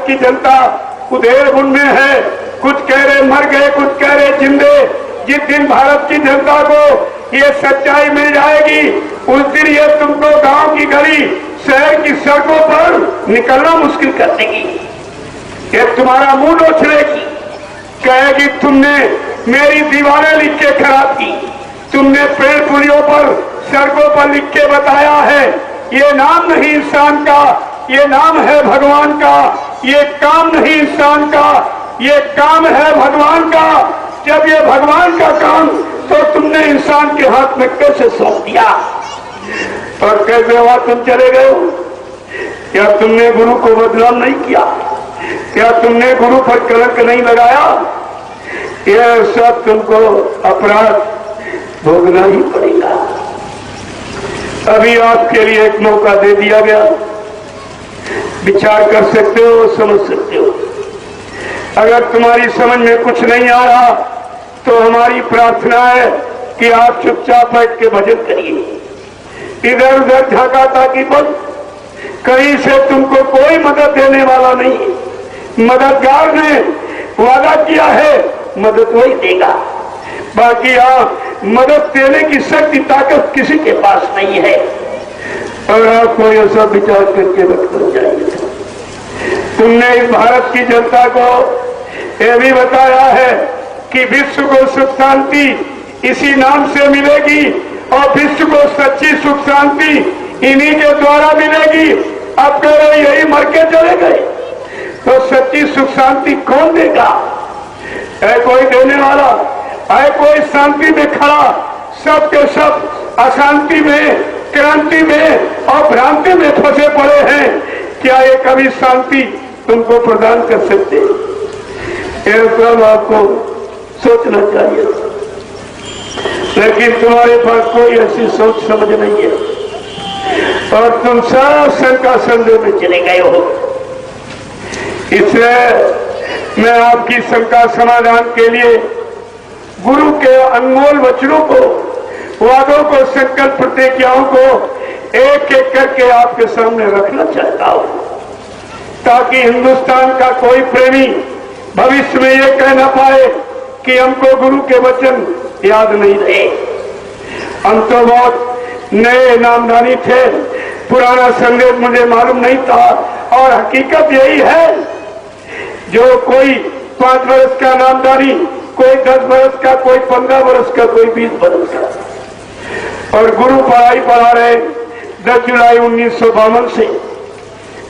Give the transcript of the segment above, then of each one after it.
भारत की जनता उधेड़-बुन में है। कुछ कह रहे मर गए, कुछ कह रहे जिंदे। जिस दिन भारत की जनता को ये सच्चाई मिल जाएगी, उस दिन ये तुमको गांव की गली, शहर की सड़कों पर निकलना मुश्किल कर देगी। ये तुम्हारा मुंह नोचलेगी, कहेगी तुमने मेरी दीवारें लिख के खराब की, तुमने पेड़ पुलियों पर, सड़कों पर लिख के बताया है ये नाम नहीं इंसान का, ये नाम है भगवान का, ये काम नहीं इंसान का, ये काम है भगवान का। जब ये भगवान का काम तो तुमने इंसान के हाथ में कैसे सौंप दिया और कैसे वहां तुम चले गए? क्या तुमने गुरु को बदनाम नहीं किया? क्या तुमने गुरु पर कलंक नहीं लगाया? यह सब तुमको अपराध भोगना ही पड़ेगा। अभी आपके लिए एक मौका दे दिया गया, विचार कर सकते हो, समझ सकते हो। अगर तुम्हारी समझ में कुछ नहीं आ रहा तो हमारी प्रार्थना है कि आप चुपचाप बैठ के भजन करिए। इधर उधर झांका ताकि बस कहीं से तुमको कोई मदद देने वाला नहीं। मददगार ने वादा किया है, मदद वही देगा। बाकी आप मदद देने की शक्ति ताकत किसी के पास नहीं है। और आपको यह सब विचार करके रखना चाहिए। तुमने इस भारत की जनता को यह भी बताया है कि विश्व को सुख शांति इसी नाम से मिलेगी और विश्व को सच्ची सुख शांति इन्हीं के द्वारा मिलेगी। अब कह रहे यही मर के चले गए तो सच्ची सुख शांति कौन देगा? है कोई देने वाला? है कोई शांति में खड़ा? सब के सब अशांति में, क्रांति में और भ्रांति में फंसे पड़े हैं। क्या ये कभी शांति तुमको प्रदान कर सकते? यह सब आपको सोचना चाहिए, लेकिन तुम्हारे पास कोई ऐसी सोच समझ नहीं है और तुम सब शंका संदेह में चले गए हो। इसलिए मैं आपकी शंका समाधान के लिए गुरु के अनमोल वचनों को, वादों को, संकल्प प्रतिज्ञाओं को एक एक करके आपके सामने रखना चाहता हूं, ताकि हिंदुस्तान का कोई प्रेमी भविष्य में ये कह ना पाए कि हमको गुरु के वचन याद नहीं रहे। हम तो बहुत नए नामदानी थे, पुराना संदेश मुझे मालूम नहीं था। और हकीकत यही है, जो कोई 5 वर्ष का नामदानी, कोई 10 वर्ष का, कोई 15 वर्ष का, कोई 20 वर्ष का, और गुरु पढ़ाई पढ़ा रहे 10 जुलाई 1952 से।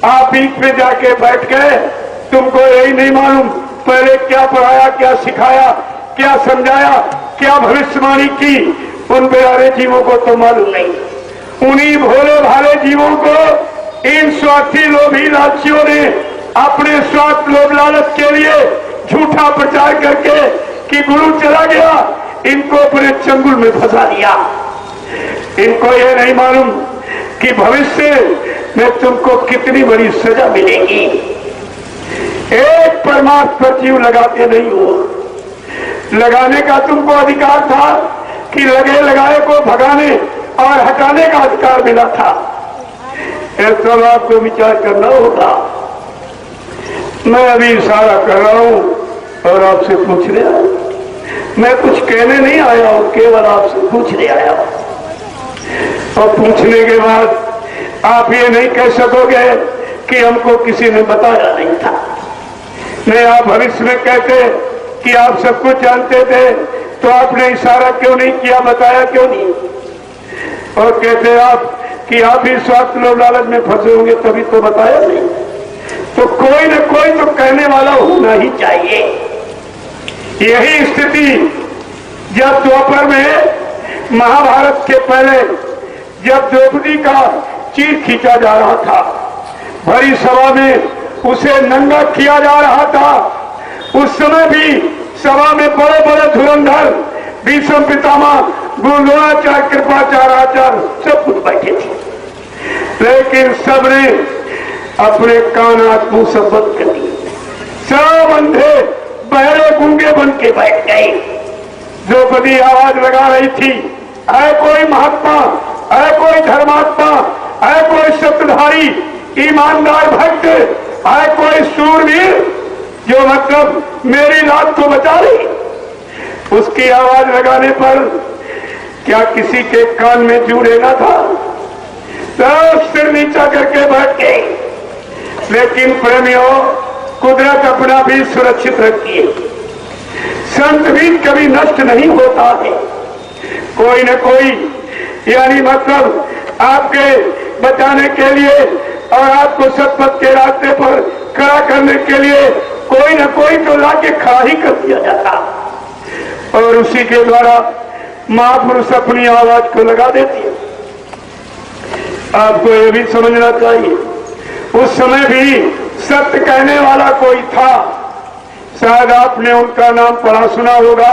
आप बीच में जाके बैठ गए, तुमको यही नहीं मालूम पहले क्या पढ़ाया, क्या सिखाया, क्या समझाया, क्या भविष्यवाणी की। उन प्यारे जीवों को तो मालूम नहीं। उन्हीं भोले भाले जीवों को इन स्वार्थी लोभी लालचियों ने अपने स्वार्थ लोभ लालच के लिए झूठा प्रचार करके कि गुरु चला गया, इनको अपने चंगुल में फंसा दिया। इनको यह नहीं मालूम कि भविष्य में तुमको कितनी बड़ी सजा मिलेगी। एक परमार्थ पर जीव लगाते नहीं हो। लगाने का तुमको अधिकार था कि लगे लगाए को भगाने और हटाने का अधिकार मिला था। ऐसा आपको विचार करना होगा। मैं अभी इशारा कर रहा हूं और आपसे पूछने आया। मैं कुछ कहने नहीं आया हूं, केवल आपसे पूछने आया हूं। और पूछने के बाद आप ये नहीं कह सकोगे कि हमको किसी ने बताया नहीं था। नहीं, आप भविष्य में कहते कि आप सब कुछ जानते थे तो आपने इशारा क्यों नहीं किया, बताया क्यों नहीं? और कहते आप कि आप ही स्वार्थ लोभ लालच में फंसे होंगे तभी तो बताया नहीं। तो कोई न कोई तो कहने वाला होना ही चाहिए। यही स्थिति जब द्वापर में, महाभारत के पहले, जब द्रौपदी का चीर खींचा जा रहा था, भरी सभा में उसे नंगा किया जा रहा था, उस समय भी सभा में बड़े बड़े धुरंधर, भीष्म पितामह, गुरु द्रोणाचार्य, कृपाचार्य, आचार्य सब कुछ बैठे थे। लेकिन सबने अपने कान आंख मुंह सब बंद कर दिए। सब अंधे बहरे गूंगे बन के बैठ गए। द्रौपदी आवाज लगा रही थी, है कोई महात्मा, है कोई धर्मात्मा, है कोई सत्यधारी ईमानदार भक्त आए कोई सूरवीर जो मतलब मेरी लात को बचा रही, उसकी आवाज लगाने पर क्या किसी के कान में जू लेना था? सब सिर नीचा करके बैठ गए। लेकिन प्रेमियों, कुदरत अपना भी सुरक्षित रखती है। संत भी कभी नष्ट नहीं होता है। कोई न कोई यानी मतलब आपके बचाने के लिए और आपको सतपथ के रास्ते पर खड़ा करने के लिए कोई न कोई तो लाके खड़ा ही कर दिया जाता, और उसी के द्वारा महापुरुष अपनी आवाज को लगा देती है। आपको यह भी समझना चाहिए, उस समय भी सत्य कहने वाला कोई था। शायद आपने उनका नाम पढ़ा सुना होगा,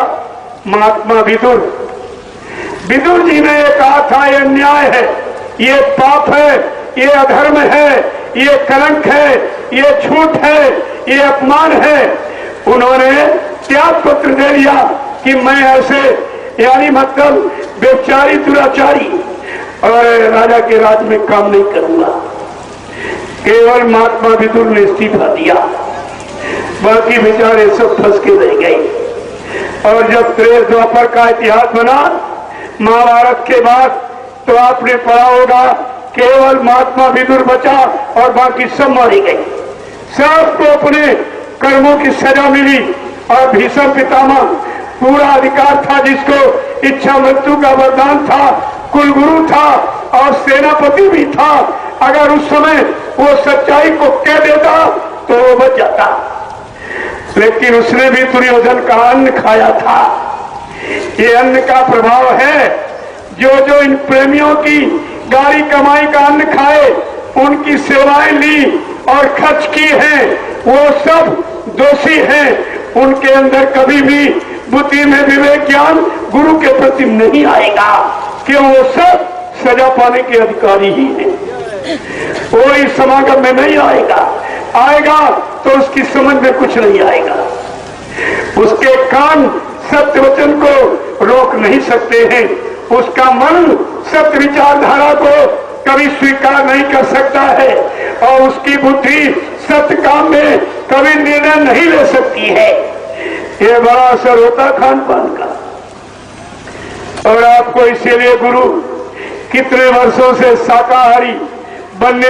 महात्मा विदुर। विदुर जी ने ये कहा था, ये अन्याय है, ये पाप है, ये अधर्म है, ये कलंक है, ये झूठ है, ये अपमान है। उन्होंने त्याग पत्र दे दिया कि मैं ऐसे यानी मतलब व्यभिचारी दुराचारी और राजा के राज में काम नहीं करूंगा। केवल महात्मा विदुर ने इस्तीफा दिया, बाकी बेचारे सब फंस के रह गए। और जब त्रेता द्वापर का इतिहास बना महाभारत के बाद, तो आपने पढ़ा होगा केवल महात्मा विदुर बचा और बाकी सब मारे गए। सबको अपने कर्मों की सजा मिली, और भीष्म पितामह पूरा अधिकार था, जिसको इच्छा मृत्यु का वरदान था, कुलगुरु था और सेनापति भी था। अगर उस समय वो सच्चाई को कह देता तो वो बच जाता, लेकिन उसने भी दुर्योधन का अन्न खाया था। ये अन्न का प्रभाव है। जो जो इन प्रेमियों की गाड़ी कमाई का अन्न खाए, उनकी सेवाएं ली और खर्च की हैं, वो सब दोषी हैं। उनके अंदर कभी भी बुद्धि में विवेक ज्ञान गुरु के प्रति नहीं आएगा, कि वो सब सजा पाने के अधिकारी ही हैं। वो इस समागम में नहीं आएगा, आएगा तो उसकी समझ में कुछ नहीं आएगा। उसके कान सत्य वचन को रोक नहीं सकते हैं, उसका मन सत्य विचारधारा को कभी स्वीकार नहीं कर सकता है, और उसकी बुद्धि सत्य काम में कभी निर्णय नहीं ले सकती है। ये बड़ा असर होता खान पान का। और आपको इसीलिए गुरु कितने वर्षों से शाकाहारी बनने